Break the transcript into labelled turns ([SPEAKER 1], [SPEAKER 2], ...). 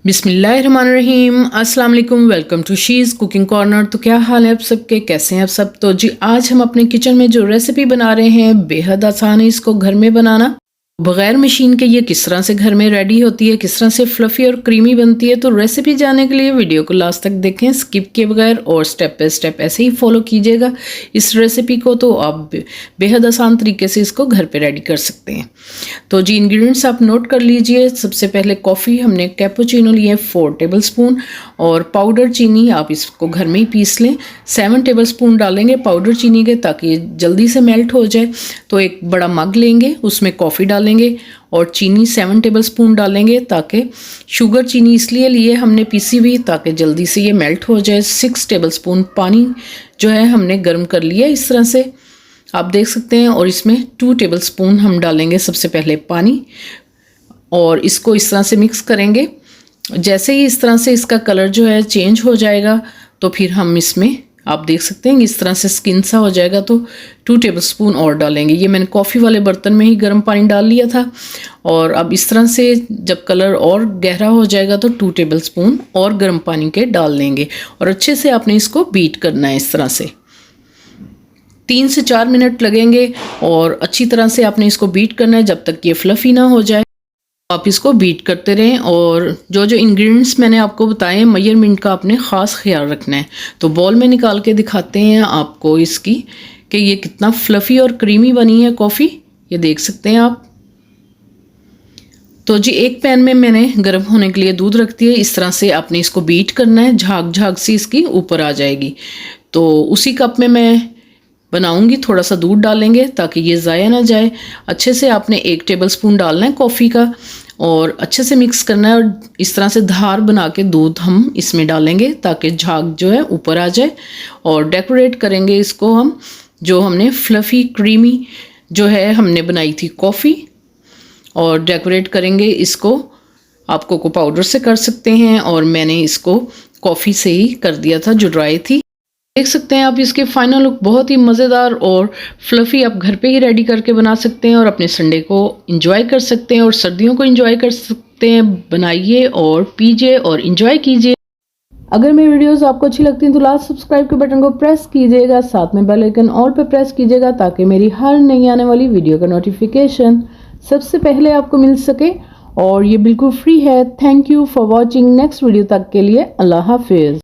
[SPEAKER 1] बिस्मिल्लाहिर्रहमानिर्रहीम, अस्सलाम वालेकुम। Welcome to she's cooking corner. तो क्या हाल है आप सबके, कैसे हैं आप सब। तो जी आज हम अपने किचन में जो रेसिपी बना रहे हैं बेहद आसान है इसको घर में बनाना। बग़ैर मशीन के ये किस तरह से घर में रेडी होती है, किस तरह से फ्लफ़ी और क्रीमी बनती है। तो रेसिपी जानने के लिए वीडियो को लास्ट तक देखें स्किप किए बगैर और स्टेप बाय स्टेप ऐसे ही फॉलो कीजिएगा इस रेसिपी को। तो आप बेहद आसान तरीके से इसको घर पे रेडी कर सकते हैं। तो जी इंग्रेडिएंट्स आप नोट कर लीजिए। सबसे पहले कॉफ़ी हमने कैपुचिनो लिए 4 टेबलस्पून और पाउडर चीनी आप इसको घर में ही पीस लें। 7 टेबलस्पून डालेंगे पाउडर चीनी के ताकि ये जल्दी से मेल्ट हो जाए। तो एक बड़ा मग लेंगे, उसमें कॉफ़ी डालेंगे और चीनी 7 टेबलस्पून डालेंगे ताकि शुगर चीनी इसलिए लिए हमने पीसी हुई ताकि जल्दी से ये मेल्ट हो जाए। 6 टेबलस्पून पानी जो है हमने गर्म कर लिया इस तरह से आप देख सकते हैं। और इसमें 2 टेबलस्पून हम डालेंगे सबसे पहले पानी और इसको इस तरह से मिक्स करेंगे। जैसे ही इस तरह से इसका कलर जो है चेंज हो जाएगा तो फिर हम इसमें आप देख सकते हैं इस तरह से स्किन सा हो जाएगा तो 2 टेबलस्पून और डालेंगे। ये मैंने कॉफ़ी वाले बर्तन में ही गर्म पानी डाल लिया था। और अब इस तरह से जब कलर और गहरा हो जाएगा तो 2 टेबलस्पून और गर्म पानी के डाल लेंगे और अच्छे से आपने इसको बीट करना है इस तरह से। 3 से 4 मिनट लगेंगे और अच्छी तरह से आपने इसको बीट करना है जब तक ये फ्लफ़ी ना हो जाए। आप इसको बीट करते रहें और जो जो इंग्रेडिएंट्स मैंने आपको बताए मेजरमेंट का आपने ख़ास ख्याल रखना है। तो बॉल में निकाल के दिखाते हैं आपको इसकी कि ये कितना फ्लफ़ी और क्रीमी बनी है कॉफ़ी, ये देख सकते हैं आप। तो जी एक पैन में मैंने गर्म होने के लिए दूध रख दिया। इस तरह से आपने इसको बीट करना है, झाग झाग सी इसकी ऊपर आ जाएगी। तो उसी कप में मैं बनाऊंगी, थोड़ा सा दूध डालेंगे ताकि ये ज़ाया ना जाए। अच्छे से आपने 1 टेबलस्पून डालना है कॉफ़ी का और अच्छे से मिक्स करना है और इस तरह से धार बना के दूध हम इसमें डालेंगे ताकि झाग जो है ऊपर आ जाए। और डेकोरेट करेंगे इसको हम जो हमने फ्लफ़ी क्रीमी जो है हमने बनाई थी कॉफ़ी, और डेकोरेट करेंगे इसको आप कोको पाउडर से कर सकते हैं और मैंने इसको कॉफ़ी से ही कर दिया था जो ड्राई थी। देख सकते हैं आप इसके फाइनल लुक बहुत ही मज़ेदार और फ्लफ़ी आप घर पे ही रेडी करके बना सकते हैं और अपने संडे को एंजॉय कर सकते हैं और सर्दियों को एंजॉय कर सकते हैं। बनाइए और पीजिए और एंजॉय कीजिए। अगर मेरी वीडियोस आपको अच्छी लगती हैं तो लास्ट सब्सक्राइब के बटन को प्रेस कीजिएगा, साथ में बेल आइकन ऑल पे प्रेस कीजिएगा ताकि मेरी हर नई आने वाली वीडियो का नोटिफिकेशन सबसे पहले आपको मिल सके और ये बिल्कुल फ्री है। Thank you for watching. Next video तक के लिए अल्लाह हाफिज़।